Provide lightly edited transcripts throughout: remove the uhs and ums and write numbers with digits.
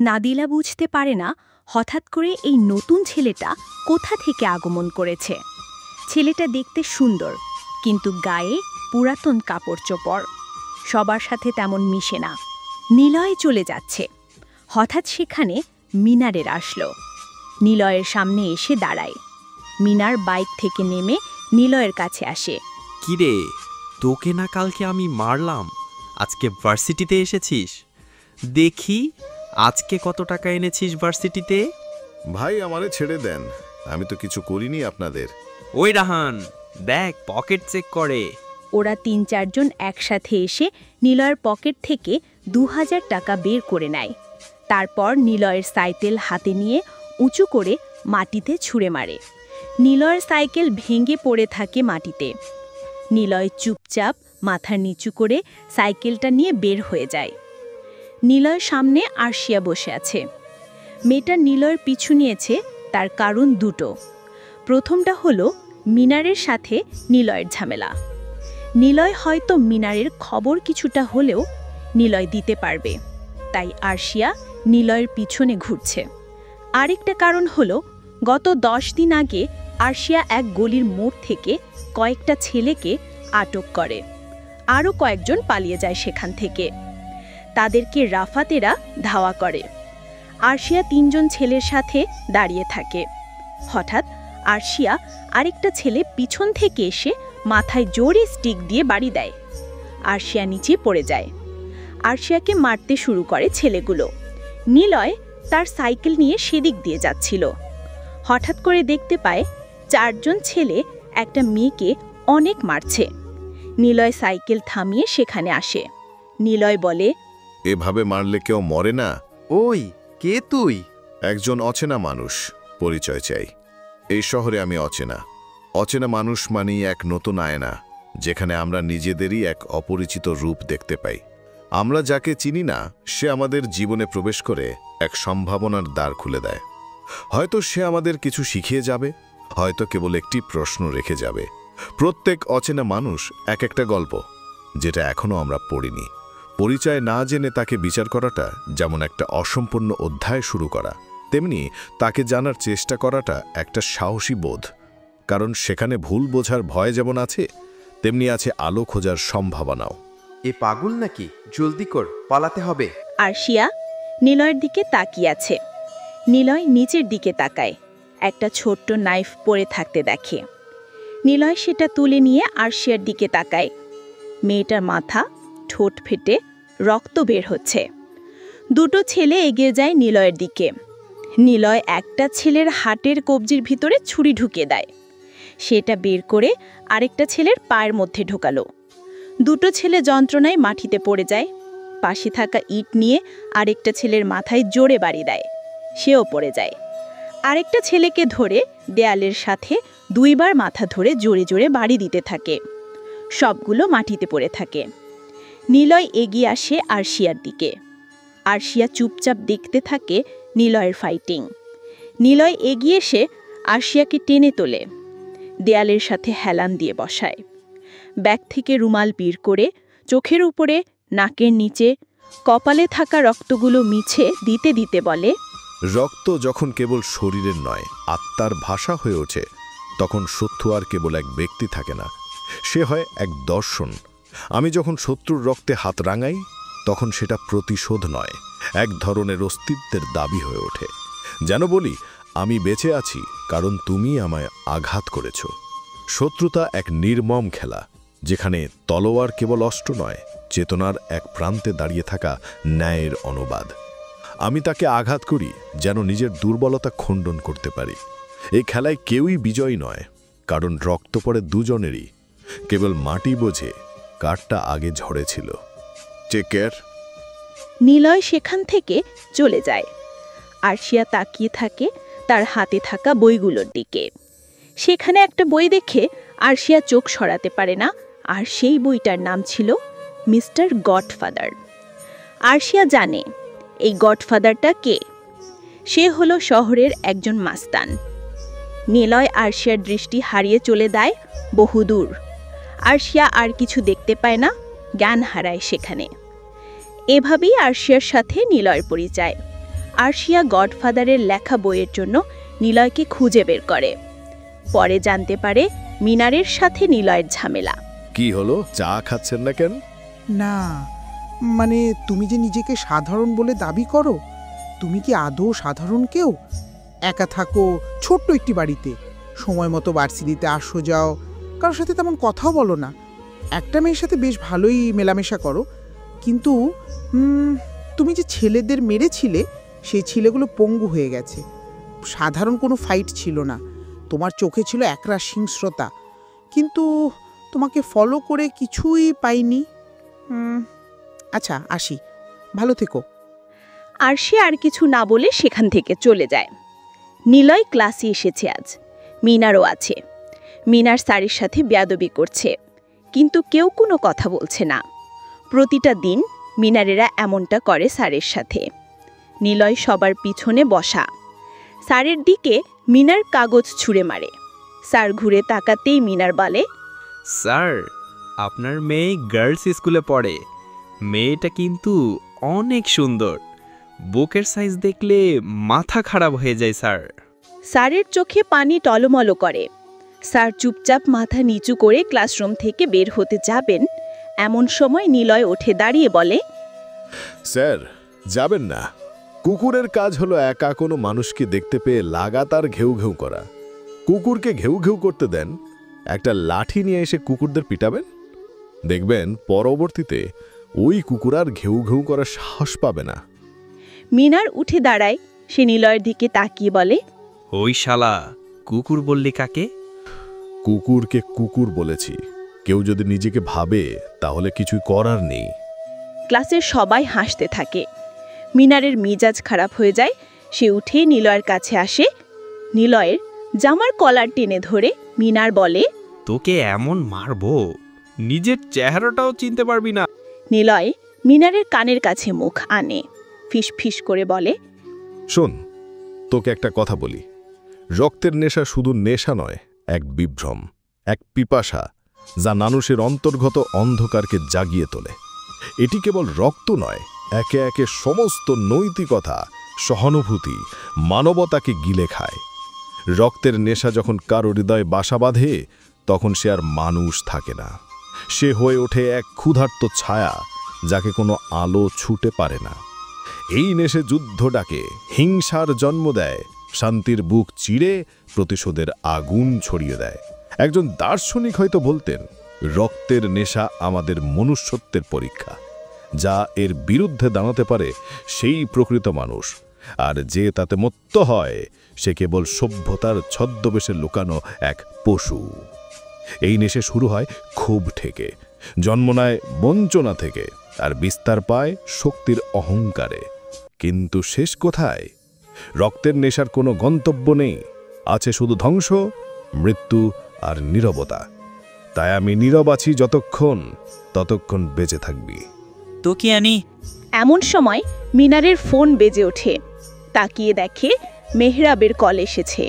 নাদিলা বুঝতে পারে না হঠাৎ করে এই নতুন ছেলেটা কোথা থেকে আগমন করেছে। ছেলেটা দেখতে সুন্দর, কিন্তু গায়ে পুরাতন কাপড় চোপড়, সবার সাথে তেমন মিশে না। নিলয় চলে যাচ্ছে, হঠাৎ সেখানে মিনারের আসলো। নিলয়ের সামনে এসে দাঁড়ায়। মিনার বাইক থেকে নেমে নিলয়ের কাছে আসে। কিরে, তোকে না কালকে আমি মারলাম, আজকে ভার্সিটিতে এসেছিস? দেখি আজকে কত টাকা এনেছিস ভার্সিটিতে। ভাই আমারে ছেড়ে দেন, আমি তো কিছু করিনি আপনাদের। ওই রাহান, দেখ পকেট চেক করে। ওরা ৩-৪ জন একসাথে এসে নিলয়ের পকেট থেকে ২০০০ টাকা বের করে নেয়। তারপর নিলয়ের সাইকেল হাতে নিয়ে উঁচু করে মাটিতে ছুঁড়ে মারে। নিলয়ের সাইকেল ভেঙে পড়ে থাকে মাটিতে। নিলয় চুপচাপ মাথা নিচু করে সাইকেলটা নিয়ে বের হয়ে যায়। নিলয়ের সামনে আরশিয়া বসে আছে। মেয়েটা নিলয়ের পিছু নিয়েছে, তার কারণ দুটো। প্রথমটা হলো মিনারের সাথে নিলয়ের ঝামেলা। নিলয় হয়তো মিনারের খবর কিছুটা হলেও নিলয় দিতে পারবে, তাই আরশিয়া নিলয়ের পিছনে ঘুরছে। আরেকটা কারণ হলো গত 10 দিন আগে আরশিয়া এক গলির মোড় থেকে কয়েকটা ছেলেকে আটক করে। আরও কয়েকজন পালিয়ে যায় সেখান থেকে। তাদেরকে রাফাতেরা ধাওয়া করে। আরশিয়া 3 জন ছেলের সাথে দাঁড়িয়ে থাকে। হঠাৎ আরশিয়া আরেকটা ছেলে পিছন থেকে এসে মাথায় জোরে স্টিক দিয়ে বাড়ি দেয়। আরশিয়া নিচে পড়ে যায়। আরশিয়াকে মারতে শুরু করে ছেলেগুলো। নিলয় তার সাইকেল নিয়ে সেদিক দিয়ে যাচ্ছিল। হঠাৎ করে দেখতে পায় 4 জন ছেলে একটা মেয়েকে অনেক মারছে। নিলয় সাইকেল থামিয়ে সেখানে আসে। নিলয় বলে, এভাবে মারলে কেউ মরে না। ওই কে তুই? একজন অচেনা মানুষ, পরিচয় চাই। এই শহরে আমি অচেনা। অচেনা মানুষ মানেই এক নতুন আয়না, যেখানে আমরা নিজেদেরই এক অপরিচিত রূপ দেখতে পাই। আমরা যাকে চিনি না, সে আমাদের জীবনে প্রবেশ করে এক সম্ভাবনার দ্বার খুলে দেয়। হয়তো সে আমাদের কিছু শিখিয়ে যাবে, হয়তো কেবল একটি প্রশ্ন রেখে যাবে। প্রত্যেক অচেনা মানুষ এক একটা গল্প, যেটা এখনও আমরা পড়িনি। পরিচয় না জেনে তাকে বিচার করাটা যেমন একটা অসম্পূর্ণ অধ্যায় শুরু করা, তেমনি তাকে জানার চেষ্টা করাটা একটা সাহসী বোধ। কারণ সেখানে ভুল বোঝার ভয় যেমন আছে, তেমনি আছে আলো খোঁজার সম্ভাবনাও। এ পাগল নাকি? জলদি কর, পালাতে হবে। আরশিয়া নিলয়ের দিকে তাকিয়ে আছে। নিলয় নিচের দিকে তাকায়, একটা ছোট্ট নাইফ পড়ে থাকতে দেখে। নিলয় সেটা তুলে নিয়ে আরশিয়ার দিকে তাকায়। মেয়েটার মাথা, ঠোঁট ফেটে রক্ত বের হচ্ছে। 2টো ছেলে এগিয়ে যায় নিলয়ের দিকে। নিলয় একটা ছেলের হাটের কবজির ভিতরে ছুরি ঢুকিয়ে দেয়। সেটা বের করে আরেকটা ছেলের পায়ের মধ্যে ঢোকালো। 2টো ছেলে যন্ত্রণায় মাটিতে পড়ে যায়। পাশে থাকা ইট নিয়ে আরেকটা ছেলের মাথায় জোরে বাড়ি দেয়, সেও পড়ে যায়। আরেকটা ছেলেকে ধরে দেয়ালের সাথে 2 বার মাথা ধরে জোরে জোরে বাড়ি দিতে থাকে। সবগুলো মাটিতে পড়ে থাকে। নিলয় এগিয়ে আসে আরশিয়ার দিকে। আরশিয়া চুপচাপ দেখতে থাকে নিলয়ের ফাইটিং। নিলয় এগিয়ে এসে আরশিয়াকে টেনে তোলে, দেয়ালের সাথে হেলান দিয়ে বসায়। ব্যাগ থেকে রুমাল বের করে চোখের উপরে, নাকের নিচে, কপালে থাকা রক্তগুলো মিছে দিতে দিতে বলে, রক্ত যখন কেবল শরীরের নয়, আত্মার ভাষা হয়ে ওঠে, তখন শত্রু আর কেবল এক ব্যক্তি থাকে না, সে হয় এক দর্শন। আমি যখন শত্রুর রক্তে হাত রাঙাই, তখন সেটা প্রতিশোধ নয়, এক ধরনের অস্তিত্বের দাবি হয়ে ওঠে। যেন বলি, আমি বেঁচে আছি কারণ তুমি আমায় আঘাত করেছ। শত্রুতা এক নির্মম খেলা, যেখানে তলোয়ার কেবল অস্ত্র নয়, চেতনার এক প্রান্তে দাঁড়িয়ে থাকা ন্যায়ের অনুবাদ। আমি তাকে আঘাত করি যেন নিজের দুর্বলতা খণ্ডন করতে পারি। এই খেলায় কেউই বিজয়ী নয়, কারণ রক্ত পড়ে দুজনেরই। কেবল মাটি বোঝে কারটা আগে ঝরেছিল। Take care. নিলয় সেখান থেকে চলে যায়। আরশিয়া তাকিয়ে থাকে তার হাতে থাকা বইগুলোর দিকে। সেখানে একটা বই দেখে আরশিয়া চোখ সরাতে পারে না, আর সেই বইটার নাম ছিল মিস্টার গডফাদার। আরশিয়া জানে এই গডফাদারটা কে। সে হলো শহরের একজন মাস্তান। নিলয় আরশিয়ার দৃষ্টি হারিয়ে চলে দেয় বহুদূর। আরশিয়া আর কিছু দেখতে পায় না, জ্ঞান হারায় সেখানে। এভাবেই আরশিয়ার সাথে নিলয়ের পরিচয়। আরশিয়া গডফাদারের লেখা বইয়ের জন্য নিলয়কে খুঁজে বের করে। পরে জানতে পারে মিনারের সাথে নিলয়ের ঝামেলা। কি হলো, চা খাচ্ছেন না কেন? না, মানে তুমি যে নিজেকে সাধারণ বলে দাবি করো, তুমি কি আদৌ সাধারণ কেউ? একা থাকো ছোট্ট একটি বাড়িতে, সময় মতো ভার্সিটিতে আসো যাও, কারোর সাথে তেমন কথাও বলো না। একটা মেয়ের সাথে বেশ ভালোই মেলামেশা করো, কিন্তু তুমি যে ছেলেদের মেরেছিলে সেই ছেলেগুলো পঙ্গু হয়ে গেছে। সাধারণ কোনো ফাইট ছিল না, তোমার চোখে ছিল একরাশ হিংস্রতা, কিন্তু তোমাকে ফলো করে কিছুই পাইনি। আচ্ছা আসি, ভালো থেকো। আরশিয়া আর কিছু না বলে সেখান থেকে চলে যায়। নিলয় ক্লাসে এসেছে আজ, মিনারও আছে। মিনার স্যারের সাথে বেয়াদবি করছে, কিন্তু কেউ কোনো কথা বলছে না। প্রতিটা দিন মিনারেরা এমনটা করে স্যারের সাথে। নিলয় সবার পিছনে বসা। স্যারের দিকে মিনার কাগজ ছুঁড়ে মারে। স্যার ঘুরে তাকাতেই মিনার বলে, স্যার, আপনার মেয়ে গার্লস স্কুলে পড়ে। মেয়েটা কিন্তু অনেক সুন্দর। বুকের সাইজ দেখলে মাথা খারাপ হয়ে যায় স্যার। স্যারের চোখে পানি টলমল করে। স্যার চুপচাপ মাথা নিচু করে ক্লাসরুম থেকে বের হতে যাবেন, এমন সময় নিলয় উঠে দাঁড়িয়ে বলে, স্যার, যাবেন না। কুকুরের কাজ হলো একা কোনো মানুষকে দেখতে পেয়ে লাগাতার ঘেউ ঘেউ করা। কুকুরকে ঘেউ ঘেউ করতে দেন, একটা লাঠি নিয়ে এসে কুকুরদের পিটাবেন, দেখবেন পরবর্তীতে ওই কুকুর আর ঘেউ ঘেউ করার সাহস পাবে না। মিনার উঠে দাঁড়ায়। সে নিলয়ের দিকে তাকিয়ে বলে, ওই শালা, কুকুর বললি কাকে? কুকুরকে কুকুর বলেছি। কেউ যদি নিজেকে ভাবে তাহলে কিছুই করার নেই। ক্লাসের সবাই হাসতে থাকে। মিনারের মেজাজ খারাপ হয়ে যায়। সে উঠে নিলয়ের কাছে আসে। নিলয়ের জামার কলার টেনে ধরে মিনার বলে, তোকে এমন মারবো নিজের চেহারাটাও চিনতে পারবি না। নিলয় মিনারের কানের কাছে মুখ আনে, ফিস ফিস করে বলে, শোন, তোকে একটা কথা বলি। রক্তের নেশা শুধু নেশা নয়, এক বিভ্রম, এক পিপাসা, যা মানুষের অন্তর্গত অন্ধকারকে জাগিয়ে তোলে। এটি কেবল রক্ত নয়, একে একে সমস্ত নৈতিকতা, সহানুভূতি, মানবতাকে গিলে খায়। রক্তের নেশা যখন কারো হৃদয়ে বাসা বাঁধে, তখন সে আর মানুষ থাকে না। সে হয়ে ওঠে এক ক্ষুধার্ত ছায়া, যাকে কোনো আলো ছুটে পারে না। এই নেশে যুদ্ধ ডাকে, হিংসার জন্ম দেয়, শান্তির বুক চিরে প্রতিশোধের আগুন ছড়িয়ে দেয়। একজন দার্শনিক হয়তো বলতেন, রক্তের নেশা আমাদের মনুষ্যত্বের পরীক্ষা। যা এর বিরুদ্ধে দাঁড়াতে পারে সেই প্রকৃত মানুষ, আর যে তাতে মত্ত হয় সে কেবল সভ্যতার ছদ্মবেশে লুকানো এক পশু। এই নেশে শুরু হয় ক্ষোভ থেকে, জন্ম নেয় বঞ্চনা থেকে, আর বিস্তার পায় শক্তির অহংকারে। কিন্তু শেষ কোথায়? রক্তের নেশার কোনো গন্তব্য নেই, আছে শুধু ধ্বংস, মৃত্যু আর নীরবতা। তাই আমি নীরব আছি ততক্ষণ বেঁচে থাকবি। তো কি আনি? এমন সময় মিনারের ফোন বেজে ওঠে। তাকিয়ে দেখে মেহরাবের কল এসেছে।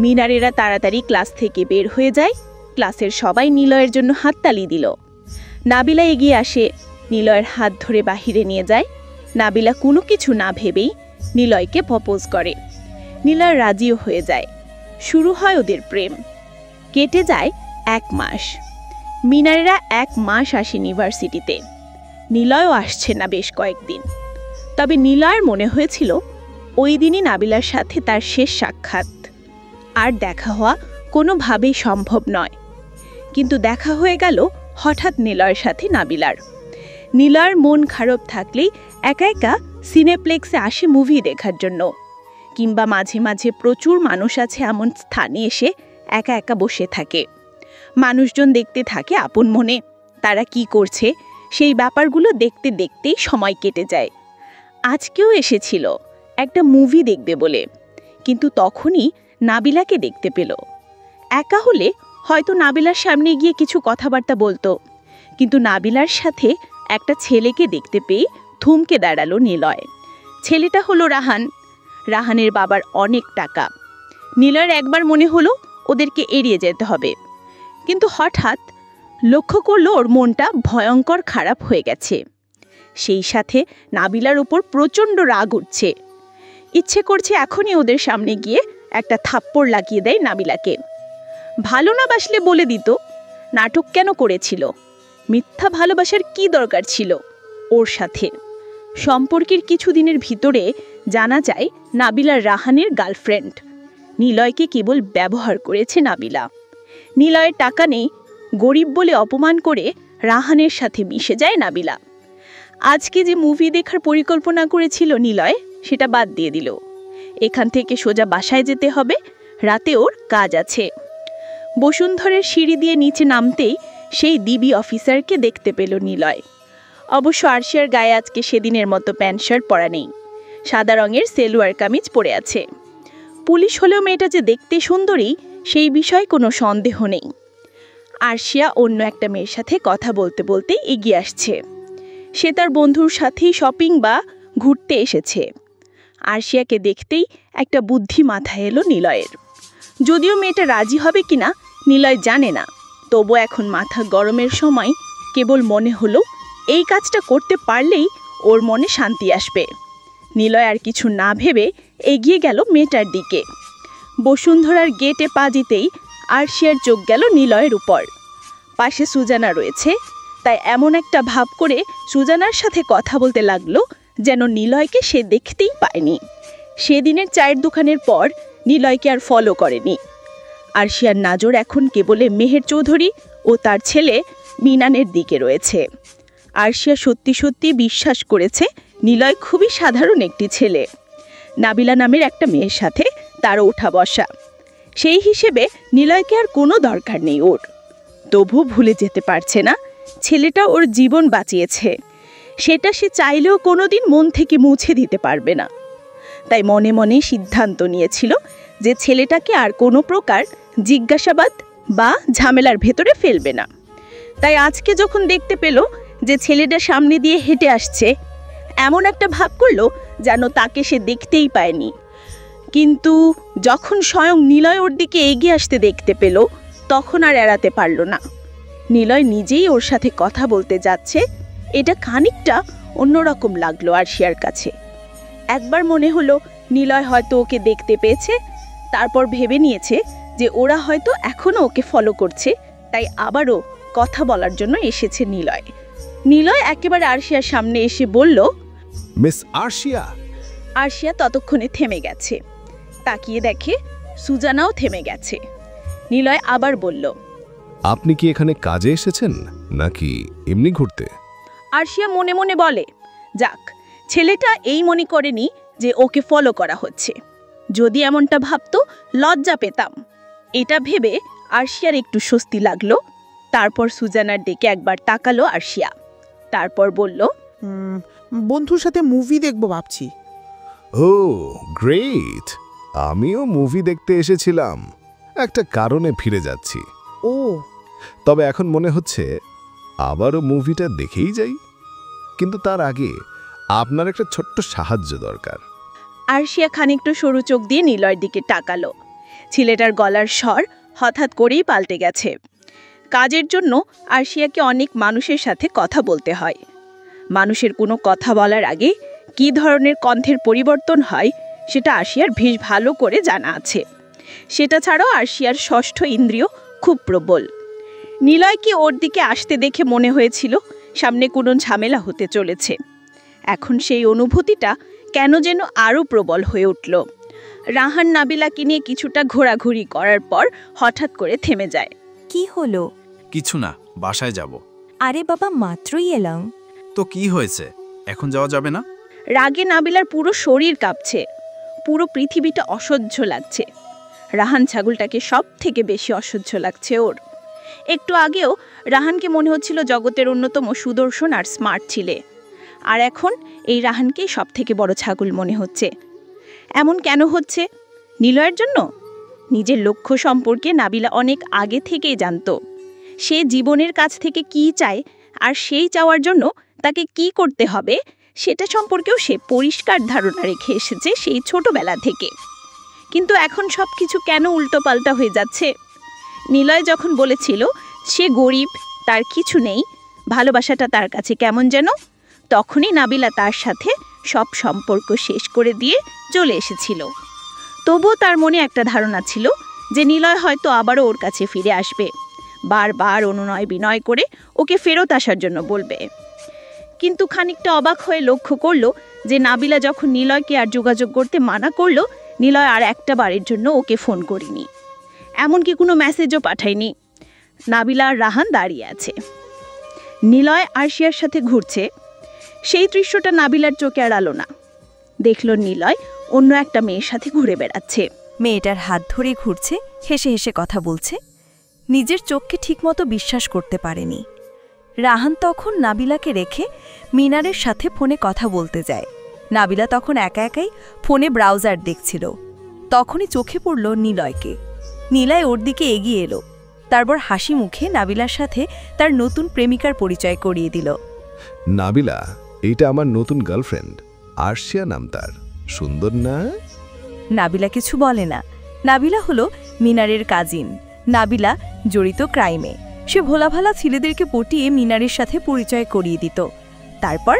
মিনারেরা তাড়াতাড়ি ক্লাস থেকে বের হয়ে যায়। ক্লাসের সবাই নিলয়ের জন্য হাততালি দিল। নাবিলা এগিয়ে আসে, নিলয়ের হাত ধরে বাহিরে নিয়ে যায়। নাবিলা কোনো কিছু না ভেবেই নিলয়কে প্রপোজ করে। নিলয় রাজিও হয়ে যায়। শুরু হয় ওদের প্রেম। কেটে যায় 1 মাস। মিনারেরা 1 মাস আসে ইউনিভার্সিটিতে। নিলয়ও আসছে না বেশ কয়েকদিন। তবে নিলয়ের মনে হয়েছিল ওই দিনই নাবিলার সাথে তার শেষ সাক্ষাৎ। আর দেখা হওয়া কোনোভাবেই সম্ভব নয়। কিন্তু দেখা হয়ে গেল হঠাৎ নিলয়ের সাথে নাবিলার। নিলয়ের মন খারাপ থাকলেই একা একা সিনেপ্লেক্সে আসে মুভি দেখার জন্য, কিংবা মাঝে মাঝে প্রচুর মানুষ আছে এমন স্থানে এসে একা একা বসে থাকে। মানুষজন দেখতে থাকে আপন মনে। তারা কি করছে সেই ব্যাপারগুলো দেখতে দেখতেই সময় কেটে যায়। আজকেও এসেছিল একটা মুভি দেখবে বলে, কিন্তু তখনই নাবিলাকে দেখতে পেল। একা হলে হয়তো নাবিলার সামনে গিয়ে কিছু কথাবার্তা বলতো, কিন্তু নাবিলার সাথে একটা ছেলেকে দেখতে পেয়ে থমকে দাঁড়ালো নিলয়। ছেলেটা হলো রাহান। রাহানের বাবার অনেক টাকা। নিলয়ের একবার মনে হলো ওদেরকে এড়িয়ে যেতে হবে, কিন্তু হঠাৎ লক্ষ্য করলো ওর মনটা ভয়ঙ্কর খারাপ হয়ে গেছে। সেই সাথে নাবিলার উপর প্রচণ্ড রাগ উঠছে। ইচ্ছে করছে এখনই ওদের সামনে গিয়ে একটা থাপ্পড় লাগিয়ে দেয় নাবিলাকে। ভালো না বাসলে বলে দিত, নাটক কেন করেছিল, মিথ্যা ভালোবাসার কি দরকার ছিল ওর সাথে। সম্পর্কের কিছুদিনের ভিতরে জানা যায় নাবিলা রাহানের গার্লফ্রেন্ড। নিলয়কে কেবল ব্যবহার করেছে নাবিলা। নিলয়ের টাকা নেই, গরিব বলে অপমান করে রাহানের সাথে মিশে যায় নাবিলা। আজকে যে মুভি দেখার পরিকল্পনা করেছিল নিলয়, সেটা বাদ দিয়ে দিল। এখান থেকে সোজা বাসায় যেতে হবে, রাতে ওর কাজ আছে। বসুন্ধরের সিঁড়ি দিয়ে নিচে নামতেই সেই ডিবি অফিসারকে দেখতে পেল নিলয়। অবশ্য আরশিয়ার গায়ে আজকে সেদিনের মতো প্যান্ট শার্ট পরা নেই, সাদা রঙের সেলোয়ার কামিজ পরে আছে। পুলিশ হলেও মেয়েটা যে দেখতে সুন্দরী, সেই বিষয়ে কোনো সন্দেহ নেই। আরশিয়া অন্য একটা মেয়ের সাথে কথা বলতে বলতে এগিয়ে আসছে। সে তার বন্ধুর সাথেই শপিং বা ঘুরতে এসেছে। আরশিয়াকে দেখতেই একটা বুদ্ধি মাথায় এলো নিলয়ের। যদিও মেয়েটা রাজি হবে কিনা নিলয় জানে না, তবু এখন মাথা গরমের সময় কেবল মনে হলো এই কাজটা করতে পারলেই ওর মনে শান্তি আসবে। নিলয় আর কিছু না ভেবে এগিয়ে গেল মেয়েটার দিকে। বসুন্ধরার গেটে পা দিতেই আরশিয়ার চোখ গেল নিলয়ের উপর। পাশে সুজানা রয়েছে, তাই এমন একটা ভাব করে সুজানার সাথে কথা বলতে লাগলো যেন নিলয়কে সে দেখতেই পায়নি। সেদিনের চায়ের দোকানের পর নিলয়কে আর ফলো করেনি। আরশিয়ার নজর এখন কেবলে মেহের চৌধুরী ও তার ছেলে মিনানের দিকে রয়েছে। আরশিয়া সত্যি সত্যি বিশ্বাস করেছে নিলয় খুবই সাধারণ একটি ছেলে। নাবিলা নামের একটা মেয়ের সাথে তার ওঠা বসা, সেই হিসেবে নিলয়কে আর কোনো দরকার নেই ওর। তবু ভুলে যেতে পারছে না ছেলেটা ওর জীবন বাঁচিয়েছে, সেটা সে চাইলেও কোনোদিন মন থেকে মুছে দিতে পারবে না। তাই মনে মনে সিদ্ধান্ত নিয়েছিল যে ছেলেটাকে আর কোনো প্রকার জিজ্ঞাসাবাদ বা ঝামেলার ভেতরে ফেলবে না। তাই আজকে যখন দেখতে পেল যে ছেলেটা সামনে দিয়ে হেঁটে আসছে, এমন একটা ভাব করলো যেন তাকে সে দেখতেই পায়নি। কিন্তু যখন স্বয়ং নিলয় ওর দিকে এগিয়ে আসতে দেখতে পেল, তখন আর এড়াতে পারল না। নিলয় নিজেই ওর সাথে কথা বলতে যাচ্ছে, এটা খানিকটা অন্যরকম লাগলো আরশিয়ার কাছে। একবার মনে হলো নিলয় হয়তো ওকে দেখতে পেয়েছে, তারপর ভেবে নিয়েছে যে ওরা হয়তো এখনও ওকে ফলো করছে, তাই আবারও কথা বলার জন্য এসেছে নিলয়। নিলয় একেবারে আরশিয়ার সামনে এসে বলল, মিস আরশিয়া। আরশিয়া ততক্ষণে থেমে গেছে। তাকিয়ে দেখে সুজানাও থেমে গেছে। নিলয় আবার বলল, আপনি কি এখানে কাজে এসেছেন নাকি এমনি ঘুরতে? আরশিয়া মনে মনে বলে, যাক, ছেলেটা এই মনে করেনি যে ওকে ফলো করা হচ্ছে। যদি এমনটা ভাবতো লজ্জা পেতাম। এটা ভেবে আরশিয়ার একটু স্বস্তি লাগলো। তারপর সুজানার দিকে একবার তাকালো আরশিয়া, তারপর বলল, বন্ধুর সাথে মুভি দেখবো ভাবছি। ও গ্রেট, আমিও মুভি দেখতে এসেছিলাম, একটা কারণে ফিরে যাচ্ছি। ও, তবে এখন মনে হচ্ছে আবারও মুভিটা দেখেই যাই, কিন্তু তার আগে আপনার একটা ছোট্ট সাহায্য দরকার। আরশিয়া খানিকটা সরু চোখ দিয়ে নিলয়ের দিকে তাকালো। ছেলেটার গলার স্বর হঠাৎ করেই পাল্টে গেছে। কাজের জন্য আরশিয়াকে অনেক মানুষের সাথে কথা বলতে হয়। মানুষের কোনো কথা বলার আগে কী ধরনের কণ্ঠের পরিবর্তন হয় সেটা আরশিয়ার বেশ ভালো করে জানা আছে। সেটা ছাড়াও আরশিয়ার ষষ্ঠ ইন্দ্রিয় খুব প্রবল। নিলয়কে ওর দিকে আসতে দেখে মনে হয়েছিল সামনে কোনো ঝামেলা হতে চলেছে। এখন সেই অনুভূতিটা কেন যেন আরও প্রবল হয়ে উঠল। রাহান নাবিলাকে নিয়ে কিছুটা ঘোরাঘুরি করার পর হঠাৎ করে থেমে যায়। কি হলো? কিছু না, বাসায় যাব। আরে বাবা, মাত্রই এলাম। তো কি হয়েছে, এখন যাওয়া যাবে না? রাগে নাবিলার পুরো শরীর কাঁপছে, পুরো পৃথিবীটা অসহ্য লাগছে। রাহান ছাগলটাকে সব থেকে বেশি অসহ্য লাগছে ওর। একটু আগেও রাহানকে মনে হচ্ছিল জগতের অন্যতম সুদর্শন আর স্মার্ট ছেলে, আর এখন এই রাহানকেই সব থেকে বড় ছাগল মনে হচ্ছে। এমন কেন হচ্ছে? নিলয়ের জন্য? নিজের লক্ষ্য সম্পর্কে নাবিলা অনেক আগে থেকেই জানত। সে জীবনের কাছ থেকে কী চায় আর সেই চাওয়ার জন্য তাকে কি করতে হবে সেটা সম্পর্কেও সে পরিষ্কার ধারণা রেখে এসেছে সেই ছোটবেলা থেকে। কিন্তু এখন সব কিছু কেন উল্টোপাল্টা হয়ে যাচ্ছে? নিলয় যখন বলেছিল সে গরিব, তার কিছু নেই, ভালোবাসাটা তার কাছে কেমন যেন, তখনই নাবিলা তার সাথে সব সম্পর্ক শেষ করে দিয়ে চলে এসেছিল। তবুও তার মনে একটা ধারণা ছিল যে নিলয় হয়তো আবারও ওর কাছে ফিরে আসবে, বারবার অনুনয় বিনয় করে ওকে ফেরত আসার জন্য বলবে। কিন্তু খানিকটা অবাক হয়ে লক্ষ্য করলো যে নাবিলা যখন নিলয়কে আর যোগাযোগ করতে মানা করলো, নিলয় আর একটা বারের জন্য ওকে ফোন করেনি, এমনকি কোনো মেসেজও পাঠায়নি। নাবিলা আর রাহান দাঁড়িয়ে আছে, নিলয় আরশিয়ার সাথে ঘুরছে। সেই দৃশ্যটা নাবিলার চোখে এড়ালো না। দেখল নিলয় অন্য একটা মেয়ের সাথে ঘুরে বেড়াচ্ছে। মেয়েটার হাত ধরে ঘুরছে, হেসে হেসে কথা বলছে। নিজের চোখকে ঠিকমতো বিশ্বাস করতে পারেনি। রাহান তখন নাবিলাকে রেখে মিনারের সাথে ফোনে কথা বলতে যায়। নাবিলা তখন একা একাই ফোনে ব্রাউজার দেখছিল। তখনই চোখে পড়ল নিলয়কে। নিলয় ওর দিকে এগিয়ে এলো। তারপর হাসি মুখে নাবিলার সাথে তার নতুন প্রেমিকার পরিচয় করিয়ে দিল। নাবিলা, এইটা আমার নতুন গার্লফ্রেন্ড, আরশিয়া নাম তার। সুন্দর না? নাবিলা কিছু বলে না। নাবিলা হলো মিনারের কাজিন। নাবিলা জড়িত ক্রাইমে। সে ভোলাভালা ছেলেদেরকে পটিয়ে মিনারের সাথে পরিচয় করিয়ে দিত। তারপর